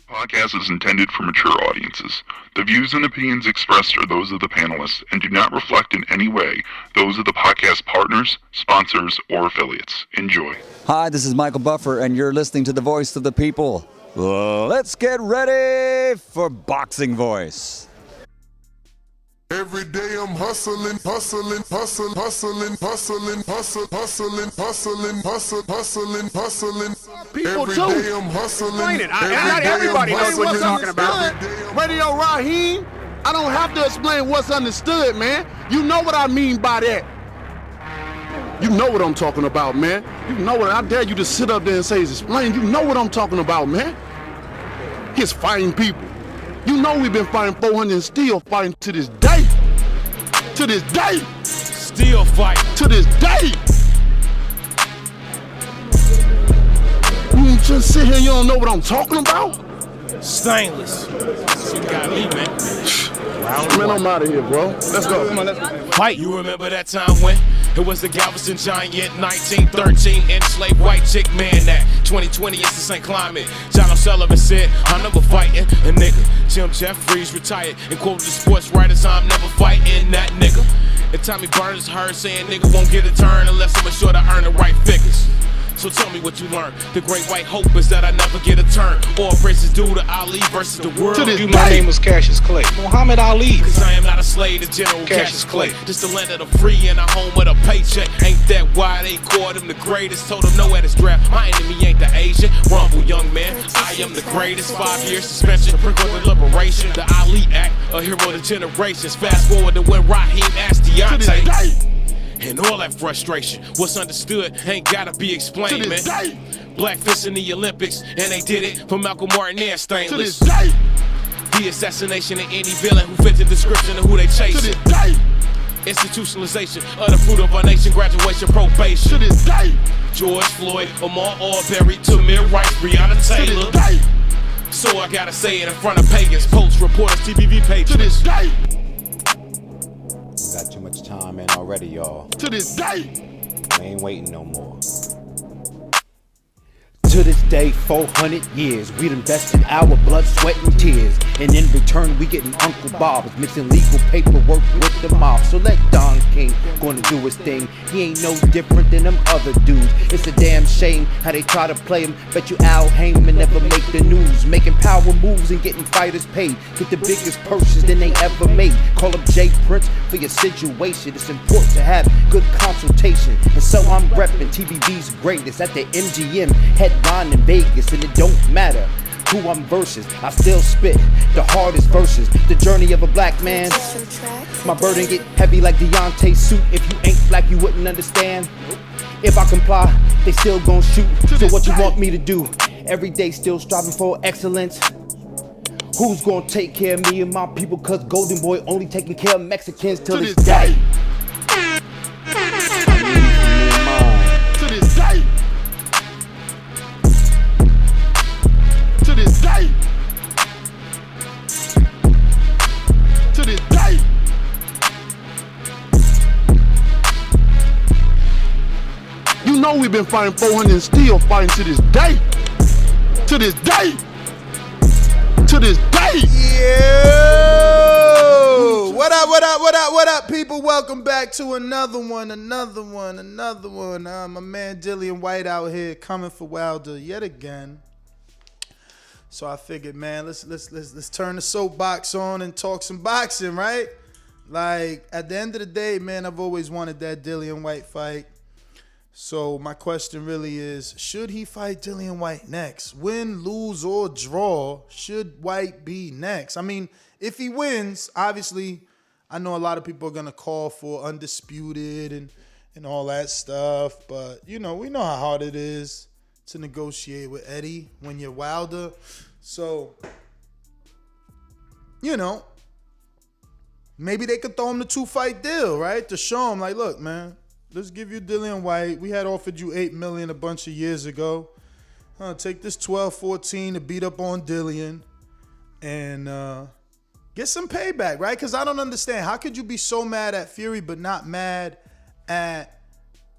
Podcast is intended for mature audiences. The views and opinions expressed are those of the panelists and do not reflect in any way those of the podcast partners, sponsors, or affiliates. Enjoy. Hi, this is Michael Buffer, and you're listening to the Voice of the People. Let's get ready for Boxing Voice. Every day I'm hustling, hustling, hustling, hustling, hustling, hustling, hustling, hustling, hustling, hustling, hustling. People Every too. day I'm hustling. Explain it. Not Everybody knows what you're talking about. Radio Raheem, I don't have to explain what's understood, man. You know what I mean by that. You know what I'm talking about, man. You know what I dare you to sit up there and say is explain. You know what I'm talking about, man. He's fighting people. You know we've been fighting 400 and still fighting to this day. To this day. Still fight. To this day. You just sit here, you don't know what I'm talking about? Stainless. You got me, man. Man, I'm out of here, bro. Let's go. Come on, let's go. Fight. You remember that time when it was the Galveston Giant, 1913, enslaved white chick, man, that 2020 it's the same climate. John O'Sullivan said, I'm never fighting a nigga. Jim Jeffries retired and quoted the sports writers, I'm never fighting that nigga. And Tommy Burns heard saying nigga won't get a turn unless I'm sure to earn the right figures. So tell me what you learned. The great white hope is that I never get a turn. All praises due to Ali versus the world. My name was Cassius Clay. Muhammad Ali. Cause I am not a slave to General Cassius Clay. Just the land of the free and a home of the paycheck. Ain't that why they called him the greatest? Told him no at his draft. My enemy ain't the Asian. Rumble, young man. I am the greatest. 5 year suspension. Sprinkle the liberation. The Ali Act. A hero to generations. Fast forward to when Raheem asked Deontay. And all that frustration, what's understood ain't gotta be explained, man. Black fists in the Olympics, and they did it for Malcolm Martin and Stainless. The assassination of any villain who fit the description of who they chasing. Institutionalization of the fruit of our nation, graduation, probation. George Floyd, Amar Arbery, Tamir Rice, Breonna Taylor. So I gotta say it in front of pagans, post reporters, TVV pages. We got too much time in already, y'all. To this day. We ain't waiting no more. To this day, 400 years, we'd invested our blood, sweat, and tears. And in return, we getting Uncle Bob's mixing legal paperwork with the mob. So let Don King gonna do his thing. He ain't no different than them other dudes. It's a damn shame how they try to play him. Bet you Al Heyman never make the news. Making power moves and getting fighters paid. Get the biggest purses than they ever made. Call up Jay Prince for your situation. It's important to have good consultation. And so I'm repping TVB's greatest at the MGM headline in Vegas. And it don't matter who I'm versus, I still spit the hardest verses. The journey of a black man. My burden get heavy like Deontay's suit. If you ain't black, you wouldn't understand. If I comply, they still gon' shoot. So what you want me to do? Every day still striving for excellence. Who's gonna take care of me and my people? Cause Golden Boy only taking care of Mexicans till this day. To this day. To this day. To this day. You know we've been fighting 400 and still fighting to this day. To this day. To this day. Yo! What up, what up, what up, what up, people? Welcome back to another one. My man Dillian Whyte out here coming for Wilder yet again. So I figured, man, let's turn the soapbox on and talk some boxing, right? Like, at the end of the day, man, I've always wanted that Dillian Whyte fight. So my question really is, should he fight Dillian Whyte next? Win, lose, or draw, should Whyte be next? I mean, if he wins, obviously, I know a lot of people are going to call for undisputed and all that stuff. But, you know, we know how hard it is to negotiate with Eddie when you're Wilder. So, you know, maybe they could throw him the 2-fight deal, right? To show him, like, look, man, let's give you Dillian Whyte. We had offered you $8 million a bunch of years ago. Take this 12-14 to beat up on Dillian and get some payback, right? Because I don't understand. How could you be so mad at Fury but not mad at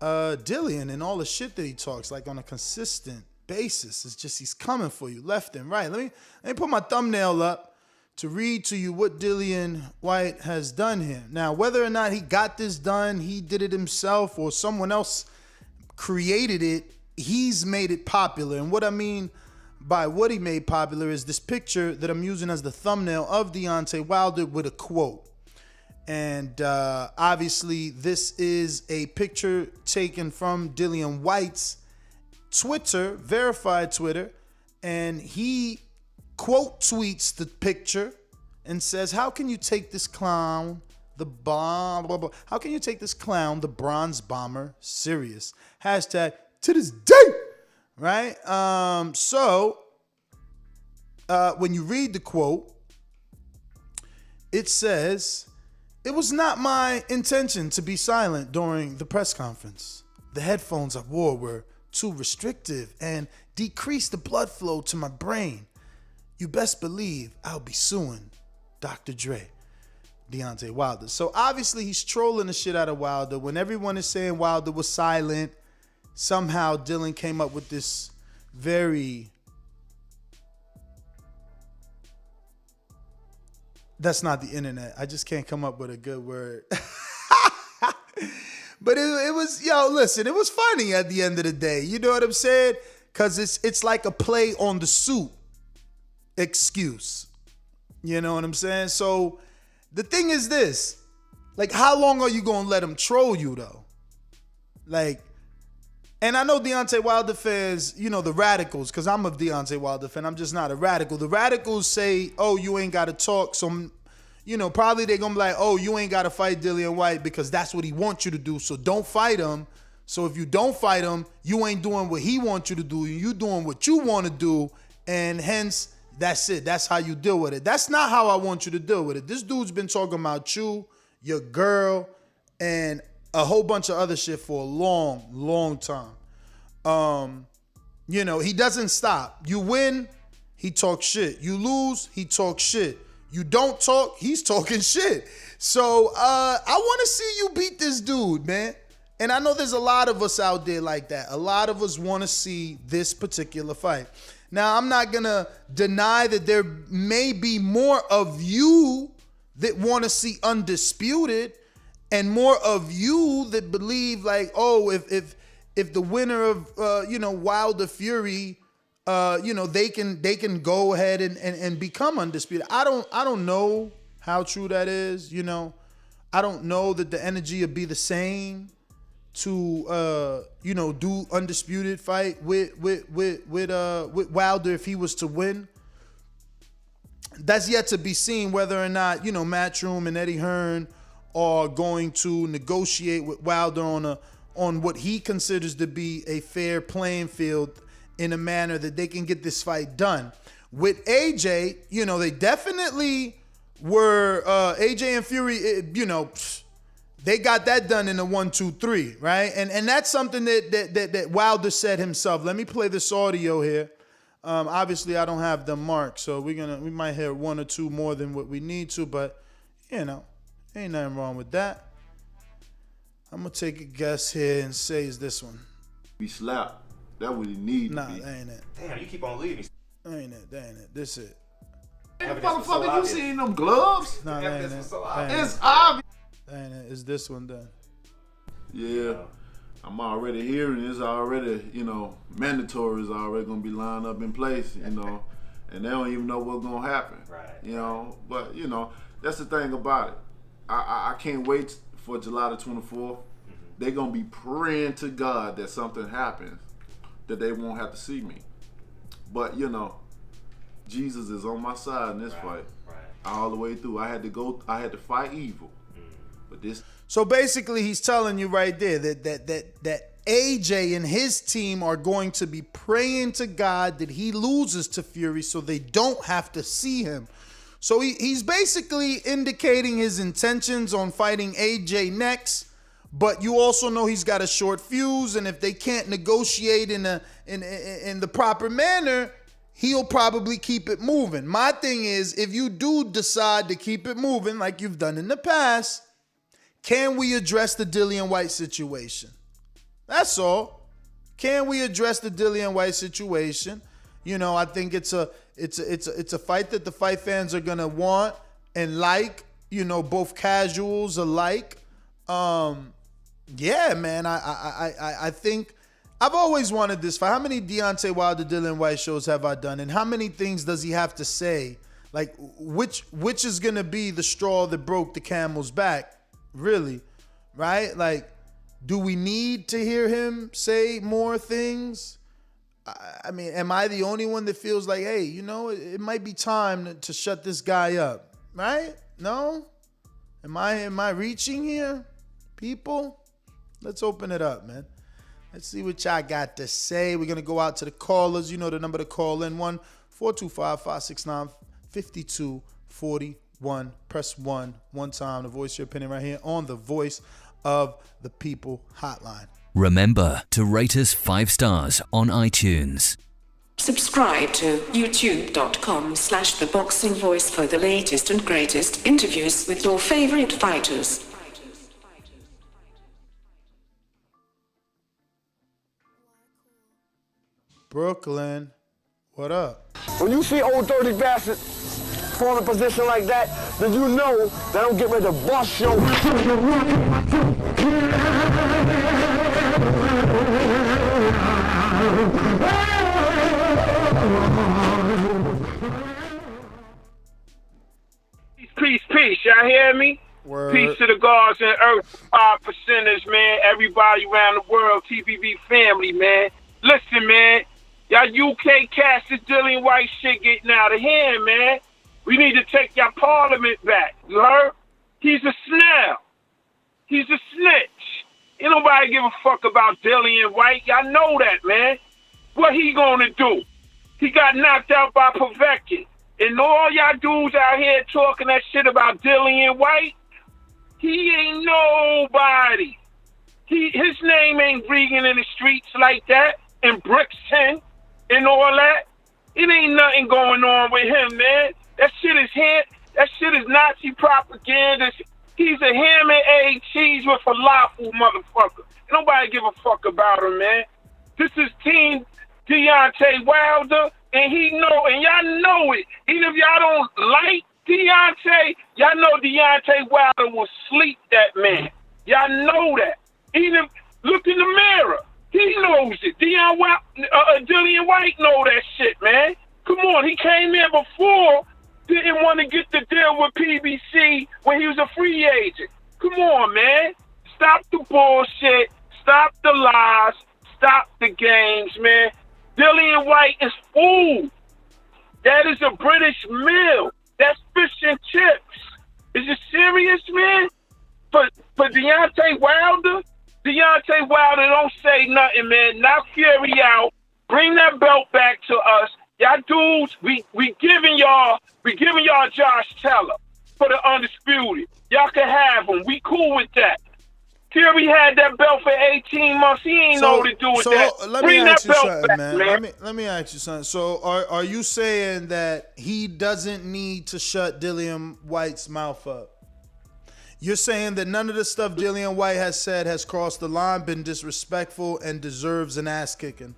Dillian and all the shit that he talks, like, on a consistent basis. It's just he's coming for you left and right. Let me put my thumbnail up to read to you what Dillian Whyte has done here. Now, whether or not he got this done, he did it himself, or someone else created it, he's made it popular. And what I mean by what he made popular is this picture that I'm using as the thumbnail of Deontay Wilder with a quote. And obviously, this is a picture taken from Dillian Whyte's Twitter, verified Twitter, and he quote tweets the picture and says, "How can you take this clown, the bomb, blah, blah. How can you take this clown, the bronze bomber, serious? Hashtag to this day," right? When you read the quote, it says, "It was not my intention to be silent during the press conference. The headphones I wore were too restrictive and decreased the blood flow to my brain. You best believe I'll be suing Dr. Dre." Deontay Wilder. So obviously he's trolling the shit out of Wilder. When everyone is saying Wilder was silent, somehow Dylan came up with this very... That's not the internet. I just can't come up with a good word. But it was, listen, it was funny at the end of the day. You know what I'm saying? Because it's like a play on the suit excuse. You know what I'm saying? So the thing is this. Like, how long are you going to let him troll you, though? Like, and I know Deontay Wilder fans, the radicals, because I'm a Deontay Wilder fan. I'm just not a radical. The radicals say, "Oh, you ain't got to talk." So, probably they're going to be like, "Oh, you ain't got to fight Dillian Whyte because that's what he wants you to do. So don't fight him. So if you don't fight him, you ain't doing what he wants you to do. You doing what you want to do. And hence, that's it. That's how you deal with it." That's not how I want you to deal with it. This dude's been talking about you, your girl, and a whole bunch of other shit for a long, long time. He doesn't stop. You win, he talks shit. You lose, he talks shit. You don't talk, he's talking shit. So I want to see you beat this dude, man. And I know there's a lot of us out there like that. A lot of us want to see this particular fight. Now, I'm not going to deny that there may be more of you that want to see Undisputed and more of you that believe like, oh, if the winner of Wilder Fury, they can go ahead and become undisputed. I don't know how true that is. I don't know that the energy would be the same to do undisputed fight with Wilder if he was to win. That's yet to be seen whether or not Matchroom and Eddie Hearn are going to negotiate with Wilder on what he considers to be a fair playing field in a manner that they can get this fight done. With AJ, they definitely were AJ and Fury, they got that done in a 1-2-3, right? And that's something that Wilder said himself. Let me play this audio here. Obviously, I don't have them marked, so we might hear one or two more than what we need to, but ain't nothing wrong with that. I'm gonna take a guess here and say is this one. Be slapped. That what he need. Nah, that ain't it. Damn, you keep on leaving. That ain't it. This it. Motherfucker, you seen them gloves? Nah, that ain't it. It's obvious. That ain't it. It's this one then. Yeah. I'm already hearing it's already, mandatory is already gonna be lined up in place, and they don't even know what's gonna happen. Right. But that's the thing about it. I can't wait for July the 24th. Mm-hmm. They're gonna be praying to God that something happens, that they won't have to see me. But Jesus is on my side in this fight. Right. All the way through. I had to fight evil. But this. So basically, he's telling you right there that AJ and his team are going to be praying to God that he loses to Fury so they don't have to see him. So he's basically indicating his intentions on fighting AJ next, but you also know he's got a short fuse, and if they can't negotiate in the proper manner, he'll probably keep it moving. My thing is, if you do decide to keep it moving like you've done in the past, can we address the Dillian Whyte situation? That's all. Can we address the Dillian Whyte situation? You know, I think it's a fight that the fight fans are gonna want and like. You know, both casuals alike. Yeah, man. I think I've always wanted this fight. How many Deontay Wilder Dillian Whyte shows have I done, and how many things does he have to say? Like, which is gonna be the straw that broke the camel's back? Really, right? Like, do we need to hear him say more things? I mean, am I the only one that feels like, hey, you know, it might be time to shut this guy up, right? No? Am I reaching here, people? Let's open it up, man. Let's see what y'all got to say. We're gonna go out to the callers. You know the number to call in: 1-425-569-5241. Press 1 time to voice your opinion right here on the Voice of the People hotline. Remember to rate us 5 stars on iTunes. Subscribe to youtube.com/theboxingvoice for the latest and greatest interviews with your favorite fighters. Brooklyn, what up? When you see old dirty bastard fall in a position like that, then you know that I'm getting ready to bust your... Peace, y'all hear me? Word. Peace to the gods and earth, 5%ers, man. Everybody around the world, TVB family, man. Listen, man. Y'all UK cats, this Dillian Whyte shit getting out of hand, man. We need to take y'all parliament back. You heard? He's a snail. He's a snitch. Ain't nobody give a fuck about Dillian Whyte. Y'all know that, man. What he gonna do? He got knocked out by Povetkin. And all y'all dudes out here talking that shit about Dillian Whyte, he ain't nobody. His name ain't ringing in the streets like that, in Brixton and all that. It ain't nothing going on with him, man. That shit is Nazi propaganda. He's a ham and egg cheese with falafel, motherfucker. Nobody give a fuck about him, man. This is Team Deontay Wilder. And y'all know it. Even if y'all don't like Deontay, y'all know Deontay Wilder will sleep that man. Y'all know that. Even look in the mirror. He knows it. Dillian Whyte know that shit, man. Come on, he came in before, didn't want to get the deal with PBC when he was a free agent. Come on, man. Stop the bullshit. Stop the lies. Stop the games, man. Dillian Whyte is food. That is a British meal. That's fish and chips. Is it serious, man? For Deontay Wilder don't say nothing, man. Knock Fury out. Bring that belt back to us. Y'all dudes, we giving y'all Josh Teller for the undisputed. Y'all can have him. We cool with that. Fury had that belt for 18 months. He ain't know what to do with that. Bring that belt back, man. Let me ask you something. So are you saying that he doesn't need to shut Dillian Whyte's mouth up? You're saying that none of the stuff Dillian Whyte has said has crossed the line, been disrespectful, and deserves an ass kicking?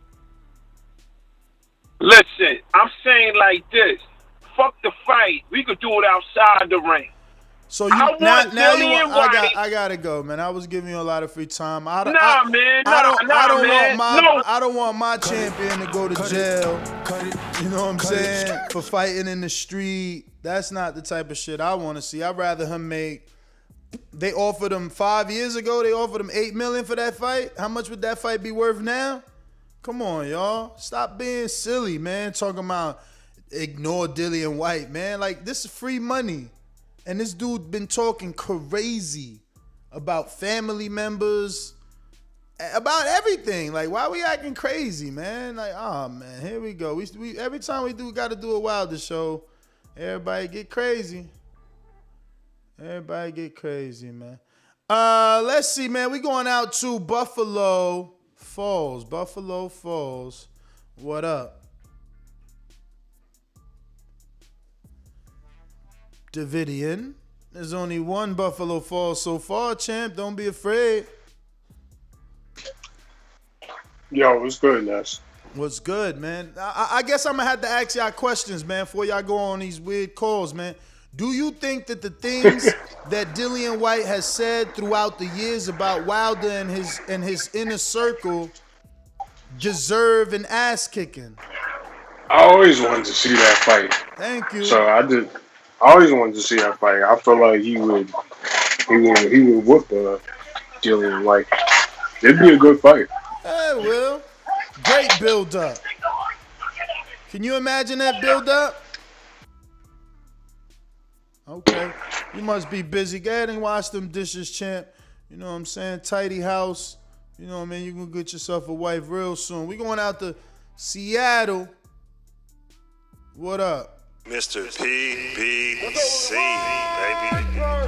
Listen, I'm saying like this. Fuck the fight. We could do it outside the ring. So I gotta go, man. I was giving you a lot of free time. I don't want my champion to go to jail. You know what I'm saying? For fighting in the street. That's not the type of shit I want to see. I'd rather him make. They offered him 5 years ago. They offered him $8 million for that fight. How much would that fight be worth now? Come on, y'all. Stop being silly, man. Talking about ignore Dillian Whyte, man. Like, this is free money. And this dude been talking crazy about family members, about everything. Like, why we acting crazy, man? Like, oh man, here we go. We every time we got to do a Wilder show, everybody get crazy. Everybody get crazy, man. Let's see, man. We going out to Buffalo Falls. Buffalo Falls. What up? Davidian. There's only one Buffalo Falls so far, champ. Don't be afraid. Yo, what's good, Ness? What's good, man? I guess I'm gonna have to ask y'all questions, man, before y'all go on these weird calls, man. Do you think that the things that Dillian Whyte has said throughout the years about Wilder and his inner circle deserve an ass kicking? I always wanted to see that fight. Thank you. So I always wanted to see that fight. I feel like he would whoop Dillian Whyte. It'd be a good fight. Hey, Will. Great build up. Can you imagine that build up? Okay. You must be busy. Go ahead and wash them dishes, champ. You know what I'm saying? Tidy house. You know what I mean? You're going to get yourself a wife real soon. We going out to Seattle. What up? Mr. PBC, baby.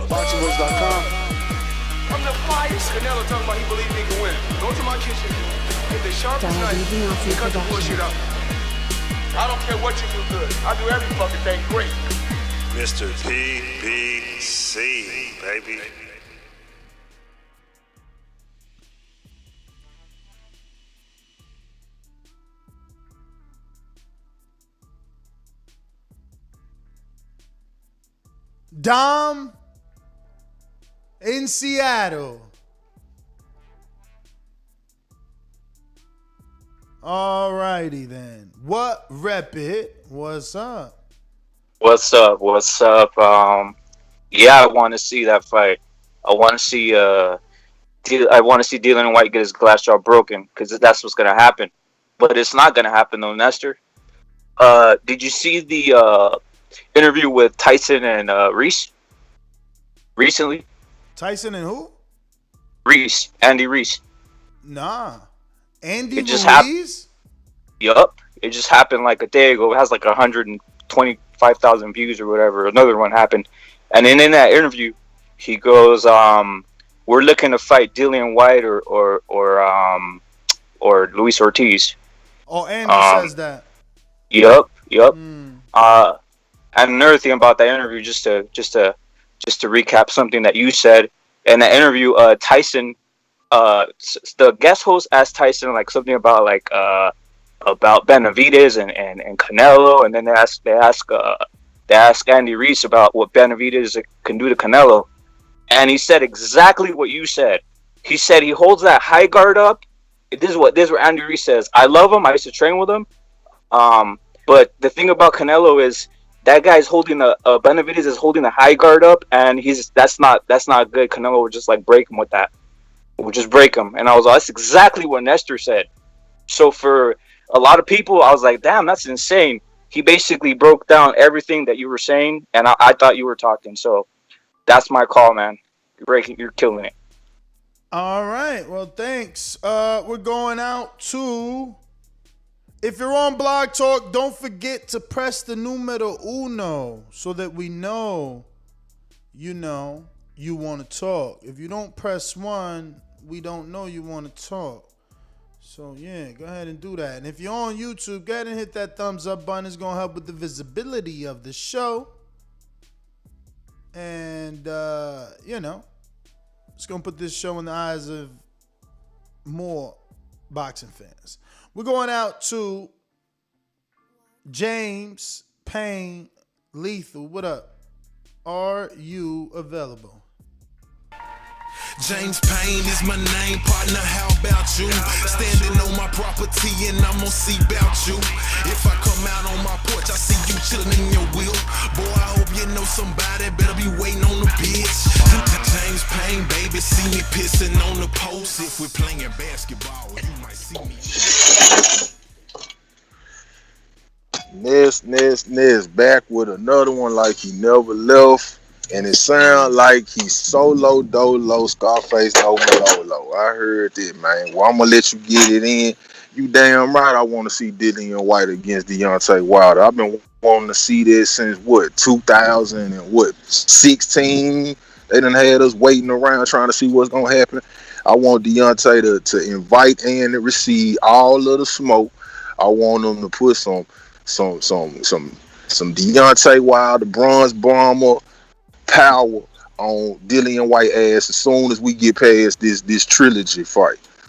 BoxingVoice.com. I'm the flyest. Canelo talking about he believe he can win. Go to my kitchen. Get the sharpest knife and cut the bullshit out. I don't care what you do good. I do every fucking thing great. Mr. PBC, baby. Dom in Seattle. Alrighty then. What rep it? What's up? What's up? What's up? Yeah, I want to see that fight. I want to see Dillian Whyte get his glass jaw broken because that's what's gonna happen. But it's not gonna happen though, Nestor. Did you see the interview with Tyson and Reese recently? Tyson and who? Reese, Andy Reese. Nah, Andy It just Ruiz. Yup, it just happened like a day ago. It has like 125,000 views or whatever. Another one happened, and then in that interview, he goes, "We're looking to fight Dillian Whyte or Luis Ortiz." Oh, Andy says that. Yup. And another thing about that interview, just to recap something that you said in that interview, Tyson, the guest host asked Tyson like something about Benavidez and Canelo, and then they ask Andy Reese about what Benavidez can do to Canelo, and he said exactly what you said. He said he holds that high guard up. This is what Andy Reese says. I love him. I used to train with him. But the thing about Canelo is that guy's holding Benavidez is holding the high guard up, and that's not good. Canelo would just like break him with that. Would just break him. And I was like, that's exactly what Nestor said. So for a lot of people, I was like, damn, that's insane. He basically broke down everything that you were saying, and I thought you were talking. So that's my call, man. You're killing it. All right. Well, thanks. We're going out to. If you're on Blog Talk, don't forget to press the numero uno so that we know you want to talk. If you don't press 1, we don't know you want to talk. So, yeah, go ahead and do that. And if you're on YouTube, go ahead and hit that thumbs up button. It's going to help with the visibility of the show. And, it's going to put this show in the eyes of more boxing fans. We're going out to James Payne Lethal. What up? Are you available? James Payne is my name, partner, how about you? Standing on my property and I'm gonna see about you. If I come out on my porch, I see you chilling in your wheel. Boy, I hope you know somebody better be waiting on the bitch. James Payne, baby, see me pissing on the post. If we're playing basketball, you might see me. Ness back with another one like he never left. And it sounds like he's solo dolo, Scarface no Malolo. I heard that, man. Well, I'm gonna let you get it in. You damn right I want to see Dillian Whyte against Deontay Wilder. I've been wanting to see this since 2016. They done had us waiting around trying to see what's gonna happen. I want Deontay to invite and to receive all of the smoke. I want them to put some Deontay Wilder, Bronze Bomber power on Dillian Whyte ass as soon as we get past this trilogy fight.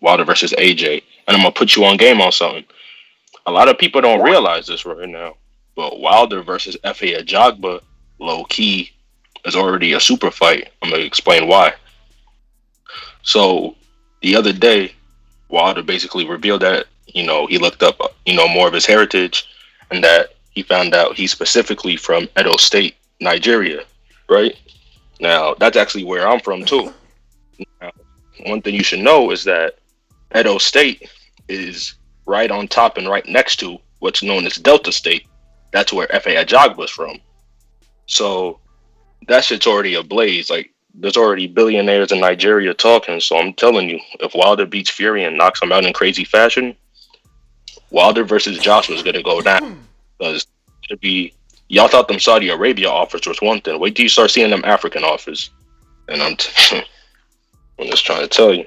Wilder versus AJ, and I'm gonna put you on game on something. A lot of people don't realize this right now, but Wilder versus F.A. Ajagba, low key, is already a super fight. I'm gonna explain why. So the other day, Wilder basically revealed that he looked up more of his heritage, and that he found out he's specifically from Edo State, Nigeria. Right now, that's actually where I'm from too. Now, one thing you should know is that Edo State is right on top and right next to what's known as Delta State. That's where F.A. Ajagba's from. So that shit's already ablaze. Like, there's already billionaires in Nigeria talking. So I'm telling you, if Wilder beats Fury and knocks him out in crazy fashion, Wilder versus Joshua is gonna go down. Because it'd be, y'all thought them Saudi Arabia offers was one thing. Wait till you start seeing them African offers. And I'm just trying to tell you.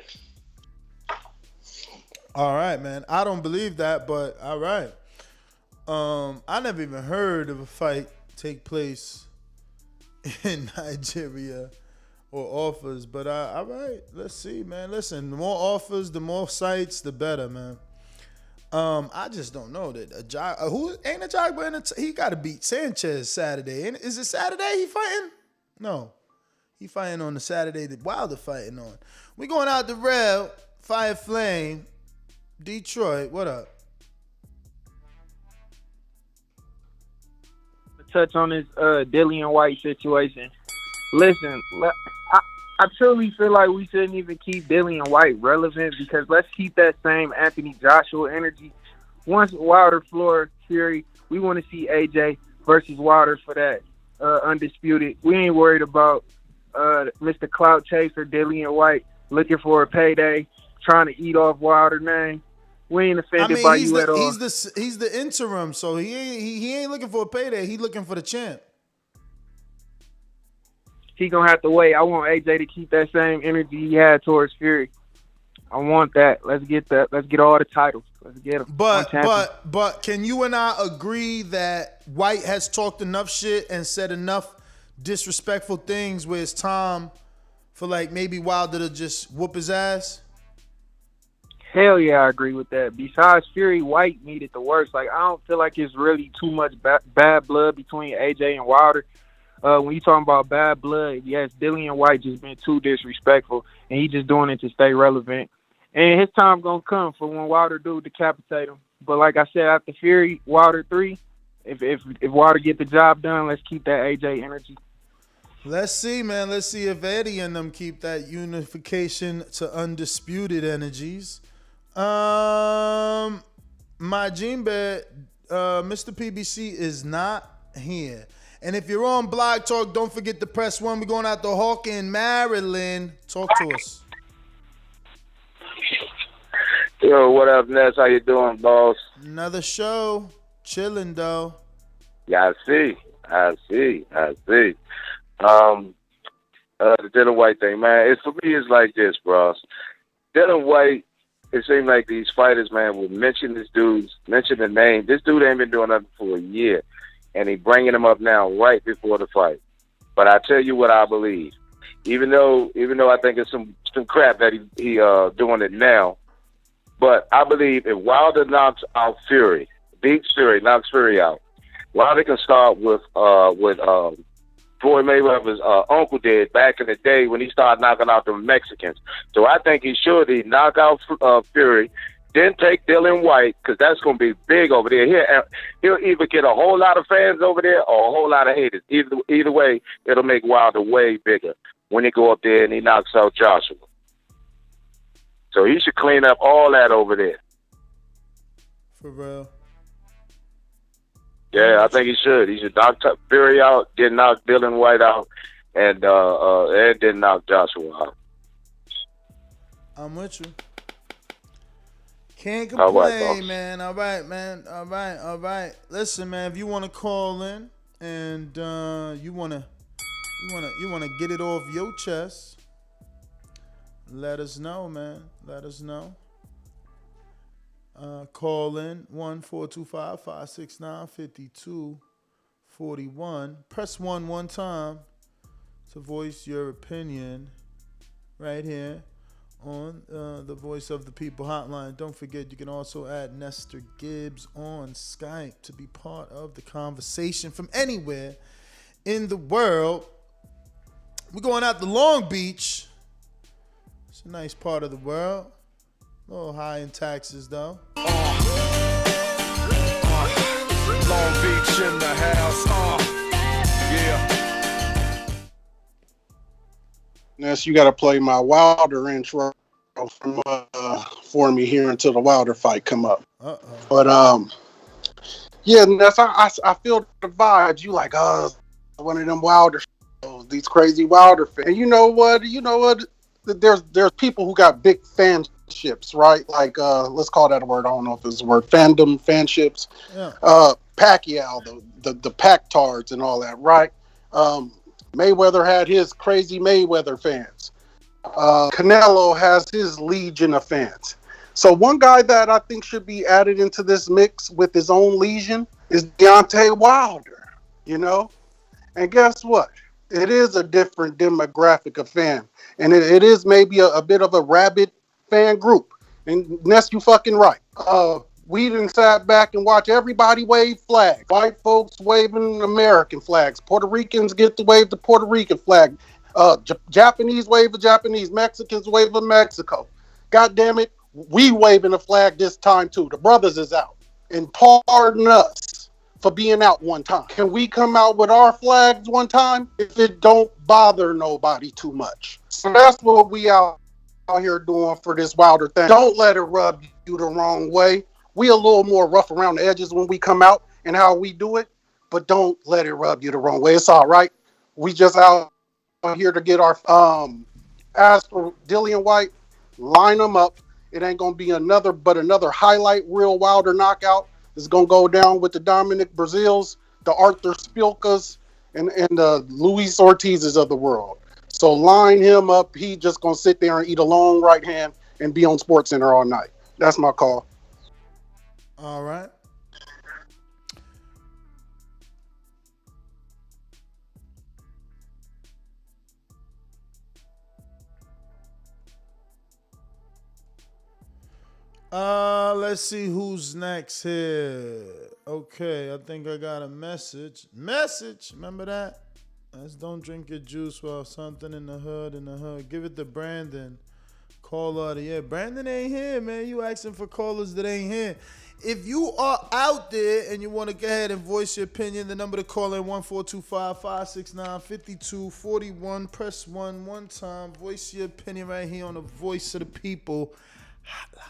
All right, man. I don't believe that, but all right. I never even heard of a fight take place in Nigeria or offers, but all right. Let's see, man. Listen, the more offers, the more sites, the better, man. I just don't know that Ajagba he got to beat Sanchez Saturday. Is it Saturday he fighting? No, he fighting on the Saturday that Wilder fighting on. We going out the rail. Fire Flame, Detroit. What up? Touch on this Dillian Whyte situation. Listen, I truly feel like we shouldn't even keep Dillian Whyte relevant, because let's keep that same Anthony Joshua energy. Once Wilder floor Fury, we want to see AJ versus Wilder for that undisputed. We ain't worried about Mr. Clout Chaser Dillian Whyte looking for a payday, trying to eat off Wilder name. We ain't offended by you at all. He's the interim, so he ain't looking for a payday. He looking for the champ. He gonna have to wait. I want AJ to keep that same energy he had towards Fury. I want that. Let's get that. Let's get all the titles. Let's get them. But can you and I agree that White has talked enough shit and said enough disrespectful things where it's time for like maybe Wilder to just whoop his ass? Hell yeah, I agree with that. Besides Fury, White needed the worst. Like, I don't feel like it's really too much bad blood between AJ and Wilder. When you talking about bad blood, yes, Dillian Whyte just been too disrespectful, and he just doing it to stay relevant. And his time gonna come for when Wilder do decapitate him. But like I said, after Fury, Wilder 3, if Wilder get the job done, let's keep that AJ energy. Let's see, man. Let's see if Eddie and them keep that unification to undisputed energies. My Gene Bed, Mr. PBC is not here. And if you're on Blog Talk, don't forget to press 1. We're going out to Hawkins, Maryland. Talk to us. Yo, what up, Ness? How you doing, boss? Another show. Chilling, though. Yeah, I see. The Dillian Whyte thing, man. For me, it's like this, bro. Dillian Whyte, it seems like these fighters, man, will mention the name. This dude ain't been doing nothing for a year, and he bringing him up now right before the fight. But I tell you what I believe. Even though I think it's some crap that he doing it now, but I believe if Wilder knocks out Fury, beats Fury, knocks Fury out, Wilder can start with Floyd Mayweather's uncle did back in the day when he started knocking out the Mexicans. So I think he should knock out Fury, then take Dillian Whyte, because that's going to be big over there. He'll either get a whole lot of fans over there or a whole lot of haters. Either way, it'll make Wilder way bigger when he go up there and he knocks out Joshua. So he should clean up all that over there. For real. Yeah, I think he should. He should knock Fury out, then knock Dillian Whyte out, and then knock Joshua out. I'm with you. Can't complain, man. All right, man. All right. Listen, man, if you want to call in and you wanna get it off your chest, let us know, man. Let us know. Call in 1-425-569-5241. Press 1 one time to voice your opinion right here on the Voice of the People hotline. Don't forget, you can also add Nestor Gibbs on Skype to be part of the conversation from anywhere in the world. We're going out to Long Beach. It's a nice part of the world. A little high in taxes, though. Long Beach in the house. Yeah. Ness, you got to play my Wilder intro for me here until the Wilder fight come up. But yeah, Ness, I feel the vibes. You like one of them Wilder shows, these crazy Wilder fans. And you know what? There's people who got big fanships, right? Like let's call that a word. I don't know if it's a word. Fanships. Yeah. Pacquiao, the Pac-Tards and all that, right? Mayweather had his crazy Mayweather fans. Canelo has his legion of fans. So one guy that I think should be added into this mix with his own legion is Deontay Wilder, you know? And guess what? It is a different demographic of fan. And it is maybe a bit of a rabid fan group. And Ness, you fucking right. We done sat back and watch everybody wave flags. White folks waving American flags. Puerto Ricans get to wave the Puerto Rican flag. Japanese wave the Japanese. Mexicans wave the Mexico. God damn it, we waving a flag this time too. The brothers is out. And pardon us for being out one time. Can we come out with our flags one time if it don't bother nobody too much? So that's what we out here doing for this Wilder thing. Don't let it rub you the wrong way. We a little more rough around the edges when we come out and how we do it, but don't let it rub you the wrong way. It's all right. We just out here to get our ask for Dillian Whyte, line them up. It ain't gonna be another highlight real Wilder knockout. It's gonna go down with the Dominic Brazils, the Arthur Spilkas, and the Luis Ortizes of the world. So line him up. He just gonna sit there and eat a long right hand and be on SportsCenter all night. That's my call. All right. Let's see who's next here. Okay, I think I got a message. Remember that? That's don't drink your juice while something in the hood. Give it to Brandon. Caller, yeah, Brandon ain't here, man. You asking for callers that ain't here. If you are out there and you want to go ahead and voice your opinion, the number to call in 1-425-569-5241. Press 1 time. Voice your opinion right here on the Voice of the People hotline.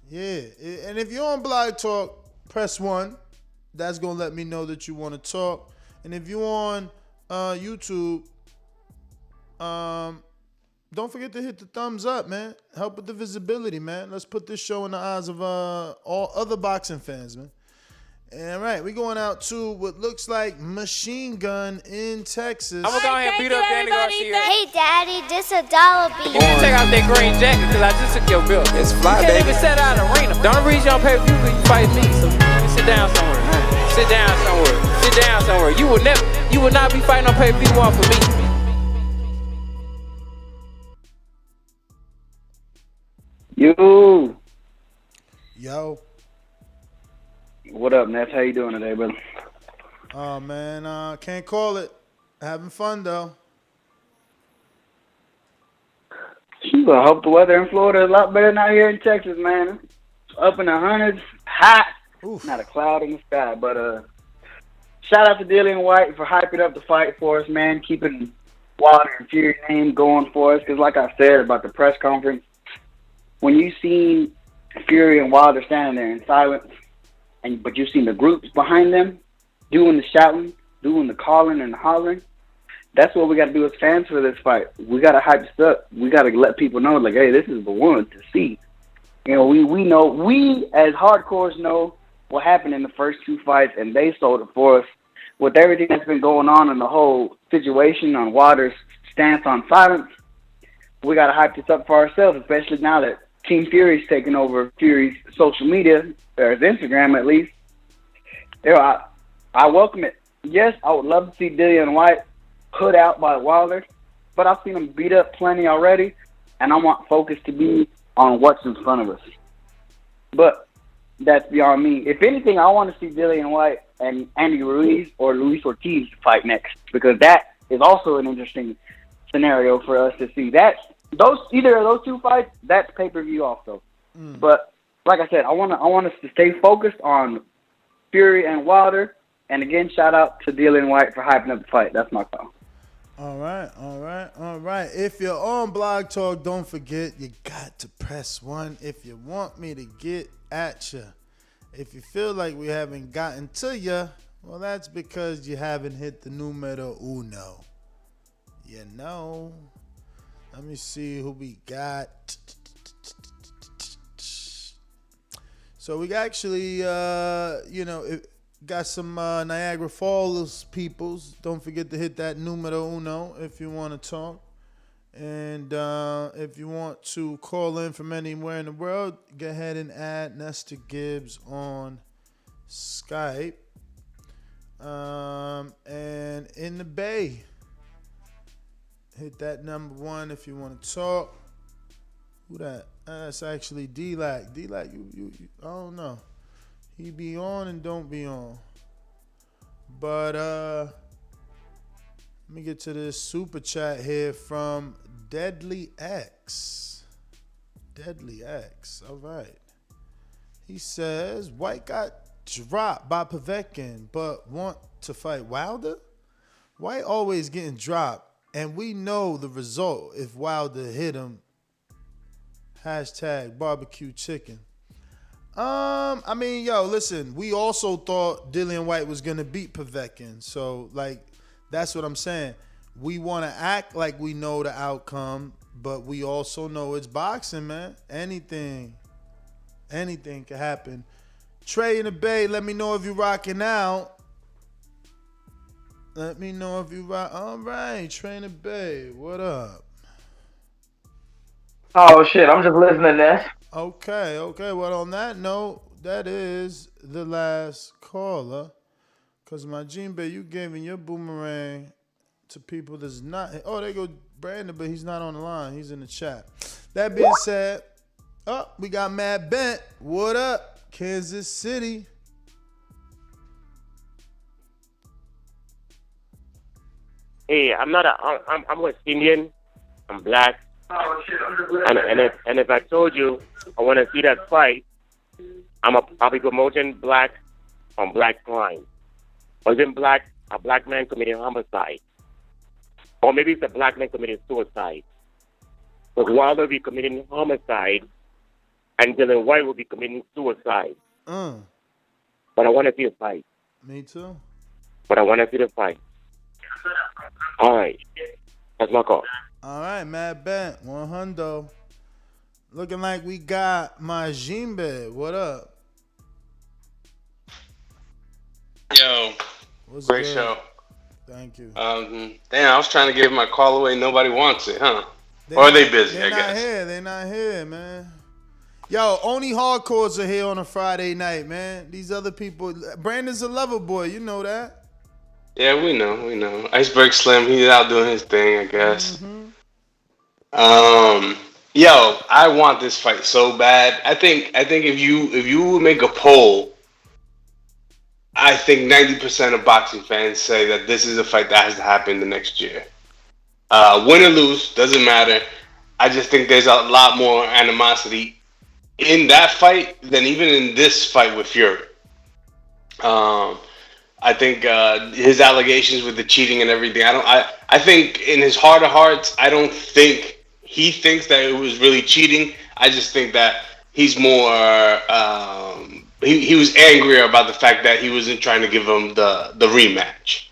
Yeah, and if you're on Blog Talk, press 1. That's going to let me know that you want to talk. And if you're on YouTube, don't forget to hit the thumbs up, man. Help with the visibility, man. Let's put this show in the eyes of all other boxing fans, man. All right, we going out to what looks like Machine Gun in Texas. I'm gonna go ahead and beat up Danny Garcia. Hey, Daddy, this $1 bill. You need to take out that green jacket because I just took your bill. It's fly, you can't even set out an arena. The only reason you don't pay per view because you fight me. So you sit down somewhere. Sit down somewhere. You will not be fighting on pay per view for me. Yo. What up, Ness? How you doing today, brother? Oh, man, can't call it. Having fun, though. I hope the weather in Florida is a lot better than out here in Texas, man. Up in the hundreds, hot. Oof. Not a cloud in the sky, but shout out to Dillian Whyte for hyping up the fight for us, man. Keeping Wilder and Fury's name going for us. Because like I said about the press conference, when you seen Fury and Wilder standing there in silence, but you seen the groups behind them doing the shouting, doing the calling and the hollering, that's what we got to do as fans for this fight. We got to hype this up. We got to let people know, like, hey, this is the one to see. You know, we know, we as hardcores know what happened in the first two fights, and they sold it for us. With everything that's been going on in the whole situation on Wilder's stance on silence, we got to hype this up for ourselves, especially now that Team Fury's taking over Fury's social media, or his Instagram at least. You know, I welcome it. Yes, I would love to see Dillian Whyte put out by Wilder, but I've seen him beat up plenty already, and I want focus to be on what's in front of us. But that's beyond me. If anything, I want to see Dillian Whyte and Andy Ruiz or Luis Ortiz fight next, because that is also an interesting scenario for us to see. Either of those two fights, that's pay-per-view also. But like I said, I want us to stay focused on Fury and Wilder. And again, shout out to Dillian Whyte for hyping up the fight. That's my call. All right. If you're on Blog Talk, don't forget you got to press 1 if you want me to get at you. If you feel like we haven't gotten to you, well, that's because you haven't hit the numero uno. You know. Let me see who we got. So we actually, got some Niagara Falls peoples. Don't forget to hit that numero uno if you want to talk. And if you want to call in from anywhere in the world, go ahead and add Nestor Gibbs on Skype. And in the Bay, hit that number 1 if you want to talk. Who that? That's actually D-Lac. D-Lac, you I don't know. He be on and don't be on. But let me get to this super chat here from Deadly X. Deadly X. All right. He says, White got dropped by Povetkin, but want to fight Wilder? White always getting dropped, and we know the result if Wilder hit him. Hashtag barbecue chicken. I mean, listen, we also thought Dillian Whyte was going to beat Povetkin. So, that's what I'm saying. We want to act like we know the outcome, but we also know it's boxing, man. Anything can happen. Trey in the Bay, let me know if you're rocking out. Let me know if you rock. All right, Trey in the Bay, what up? Oh, shit, I'm just listening there. Okay. Well, on that note, that is the last caller. Because my Jinbe, you giving your boomerang to people that's not. Oh, there go Brandon, but he's not on the line. He's in the chat. That being said, we got Matt Bent. What up, Kansas City? Hey, I'm West Indian. I'm black. Oh, shit, and if I told you I want to see that fight, I'll be promoting black on black crime. Or even a black man committing homicide. Or maybe it's a black man committing suicide. Because Wilder will be committing homicide and Dillian Whyte will be committing suicide. But I want to see a fight. Me too. But I want to see the fight. All right. That's my call. All right, Matt Bent, 100. Looking like we got my Jinbe. What up? Yo, What's great good? show. Thank you. Damn, I was trying to give my call away. Nobody wants it, huh? Or are they busy, I guess? They're not here, man. Yo, only hardcores are here on a Friday night, man. These other people. Brandon's a lover boy. You know that. Yeah, we know. Iceberg Slim, he's out doing his thing, I guess. Yo, I want this fight so bad. I think if you make a poll, I think 90% of boxing fans say that this is a fight that has to happen the next year. Win or lose, doesn't matter. I just think there's a lot more animosity in that fight than even in this fight with Fury. I think his allegations with the cheating and everything. I think in his heart of hearts, I don't think he thinks that it was really cheating. I just think that he's more. He was angrier about the fact that he wasn't trying to give him the rematch.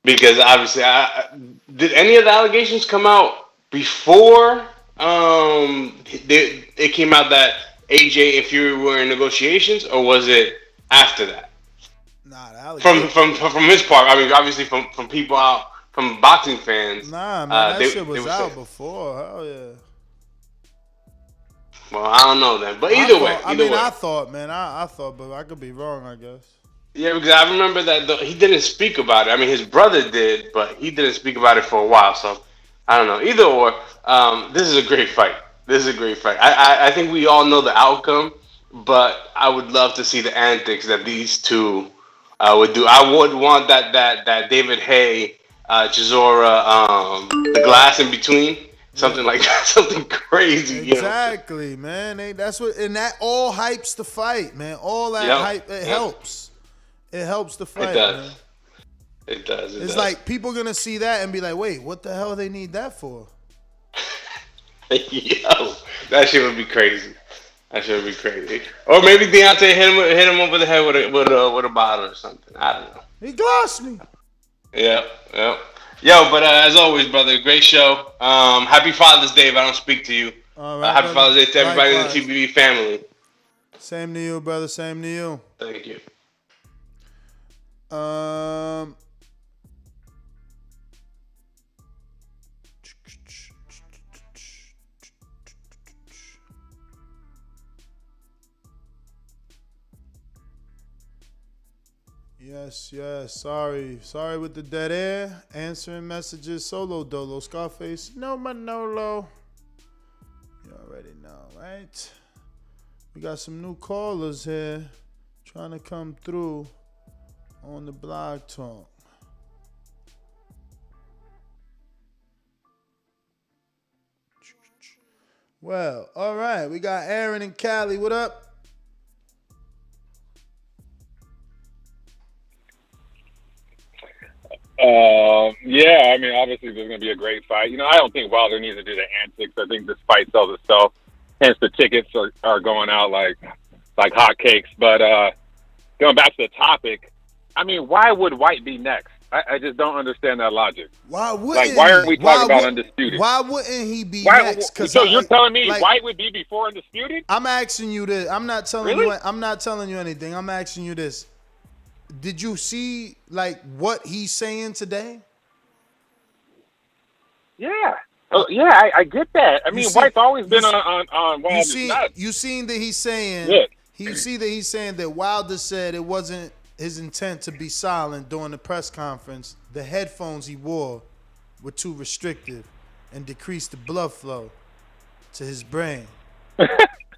Because obviously, did any of the allegations come out before it came out that AJ and Fury were in negotiations, or was it after that? From his part, I mean, obviously from people out, from boxing fans. Nah, man, that shit was out before. Hell yeah. Well, I don't know then, but either way. I thought, but I could be wrong, I guess. Yeah, because I remember that he didn't speak about it. I mean, his brother did, but he didn't speak about it for a while. So I don't know. Either or, this is a great fight. This is a great fight. I think we all know the outcome, but I would love to see the antics that these two would do. I would want that David Hay, Chisora, the glass in between. Something like that, something crazy. Exactly, man. That's what, and that all hypes the fight, man. All that hype, it helps. It helps the fight. It does. Man. It does. It's like people gonna see that and be like, "Wait, what the hell they need that for?" Yo, that shit would be crazy. That shit would be crazy. Or maybe Deontay hit him over the head with a bottle or something. I don't know. He glossed me. Yep. Yo, but as always, brother, great show. Happy Father's Day if I don't speak to you. All right, happy Father's Day to everybody in the TBV family. Same to you, brother. Same to you. Thank you. Yes. Sorry with the dead air. Answering messages. Solo Dolo. Scarface. No Manolo. You already know, right? We got some new callers here trying to come through on the blog talk. Well, all right. We got Aaron and Cali. What up? Yeah, I mean, obviously there's going to be a great fight. I don't think Wilder needs to do the antics. I think this fight sells itself. Hence the tickets are going out like hotcakes. But going back to the topic, I mean, why would White be next? I just don't understand that logic. Why wouldn't? Why aren't we talking about Undisputed? Why wouldn't he be next? So you're telling me White would be before Undisputed? I'm asking you this. I'm not telling really? you. I'm not telling you anything. I'm asking you this. Did you see what he's saying today? Yeah. I get that. I mean, White's always been on Wilder's nuts. You seen that he's saying? Yeah. You see that he's saying that Wilder said it wasn't his intent to be silent during the press conference. The headphones he wore were too restrictive and decreased the blood flow to his brain.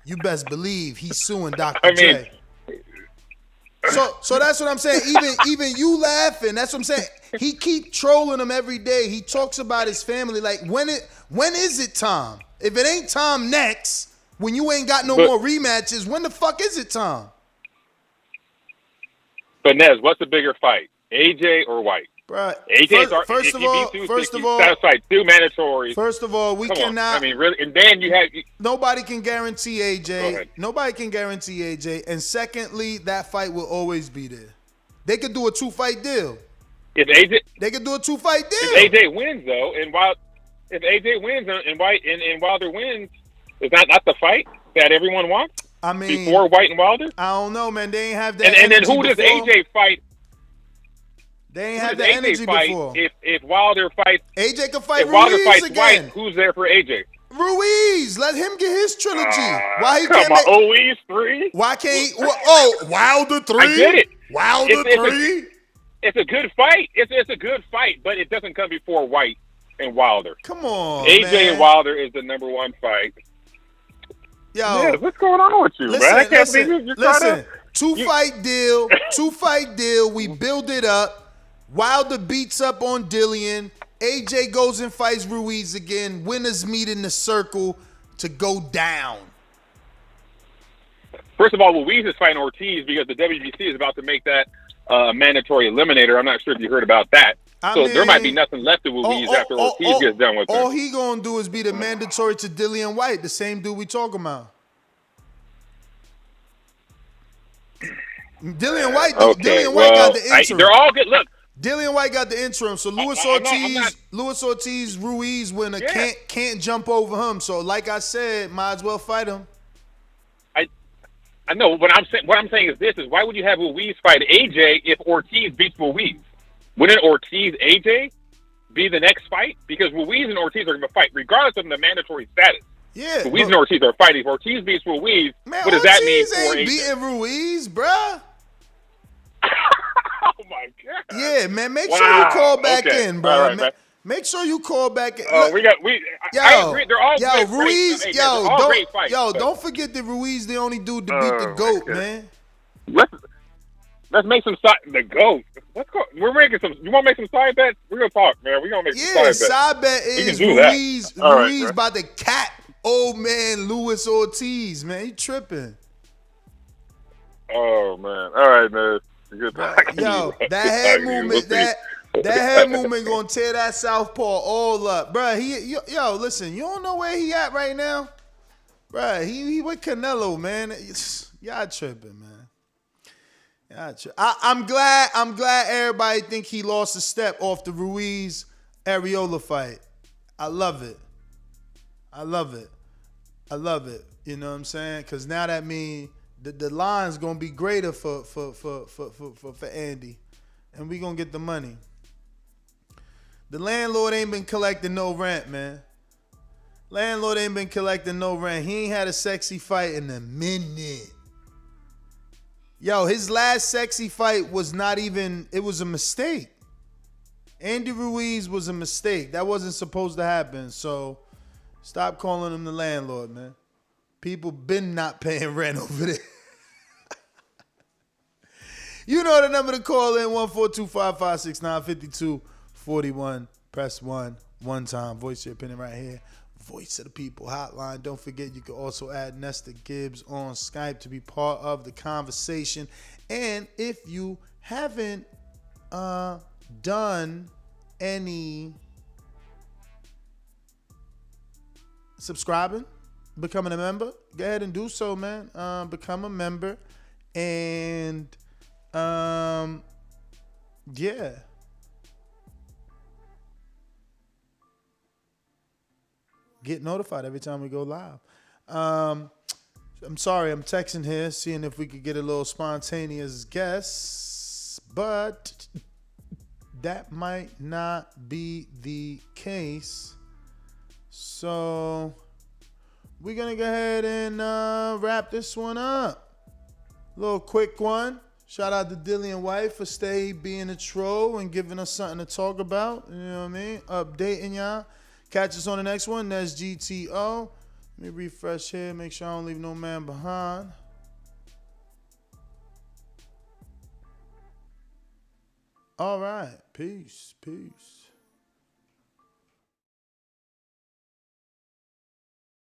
You best believe he's suing Dr. Dre. So that's what I'm saying. Even you laughing. That's what I'm saying. He keep trolling him every day. He talks about his family. Like when is it time? If it ain't time next, when you ain't got no more rematches, when the fuck is it time? But Nez, what's the bigger fight, AJ or White? Bruh, first of all, satisfied two mandatories. First of all, we cannot. I mean, really, and then you have nobody can guarantee AJ. Nobody can guarantee AJ. And secondly, that fight will always be there. They could do a 2-fight deal. If AJ, they could do a 2-fight deal. If AJ wins though, if AJ wins and White and Wilder wins, is that not the fight that everyone wants? I mean, before White and Wilder. I don't know, man. They ain't have that. And then who does AJ fight? They ain't had the energy before. If Wilder fights, AJ can fight Ruiz Wilder fights again. White, who's there for AJ? Ruiz, let him get his trilogy. Why he come can't on, Ruiz 3? Why can't he? Wilder 3? I get it. Wilder 3? It's a good fight. It's a good fight, but it doesn't come before White and Wilder. Come on, AJ man. and Wilder is the number one fight. Yo, yeah, what's going on with you, man? I can't believe you're listen. 2-fight deal. 2-fight deal. We build it up. Wilder beats up on Dillian. AJ goes and fights Ruiz again. Winners meet in the circle to go down. First of all, Ruiz is fighting Ortiz because the WBC is about to make that mandatory eliminator. I'm not sure if you heard about that. I mean, there might be nothing left of Ruiz after Ortiz gets done with him. All he gonna do is be the mandatory to Dillian Whyte, the same dude we talking about. Dillian Whyte got the interim. They're all good. Look, Dillian Whyte got the interim, so Luis Ortiz, Ruiz winner can't jump over him. So, like I said, might as well fight him. I know. What I'm saying is this: is why would you have Ruiz fight AJ if Ortiz beats Ruiz? Wouldn't Ortiz AJ be the next fight? Because Ruiz and Ortiz are going to fight regardless of the mandatory status. Yeah, Ruiz and Ortiz are fighting. If Ortiz beats Ruiz, what does that mean for AJ? Beating Ruiz, bruh. my god. Yeah, man. Make sure you call back in, bro. All right, man. Make sure you call back in. Oh, I agree. They're all great. Ruiz, Hey, they're all great fights. Don't forget that Ruiz the only dude to beat the GOAT, man. Let's make some the GOAT. We're making some. You want to make some side bets? We're gonna talk, man. We're gonna make some side bets. Side bet is Ruiz. Ruiz about to cap old man Luis Ortiz, man. He tripping. Oh man. All right, man. Good talking to Yo, you, that head movement, that head movement gonna tear that southpaw all up, bro. Yo, listen, you don't know where he at right now, bro. He with Canelo, man. Y'all tripping, man. I'm glad everybody think he lost a step off the Ruiz Areola fight. I love it. You know what I'm saying? Because now that means the line's gonna be greater for Andy, and we gonna get the money. The landlord ain't been collecting no rent, man. Landlord ain't been collecting no rent. He ain't had a sexy fight in a minute. Yo, his last sexy fight was not even, it was a mistake. Andy Ruiz was a mistake. That wasn't supposed to happen. So stop calling him the landlord, man. People been not paying rent over there. You know the number to call in, 142-556-952-41. Press 1 time. Voice your opinion right here. Voice of the People hotline. Don't forget you can also add Nestor Gibbs on Skype to be part of the conversation. And if you haven't done any subscribing, becoming a member, go ahead and do so, man. Become a member. And yeah. Get notified every time we go live. I'm sorry, I'm texting here, seeing if we could get a little spontaneous guess, but that might not be the case. So we're going to go ahead and wrap this one up. Little quick one. Shout out to Dillian Whyte for being a troll and giving us something to talk about. You know what I mean? Updating y'all. Catch us on the next one. That's GTO. Let me refresh here. Make sure I don't leave no man behind. All right. Peace.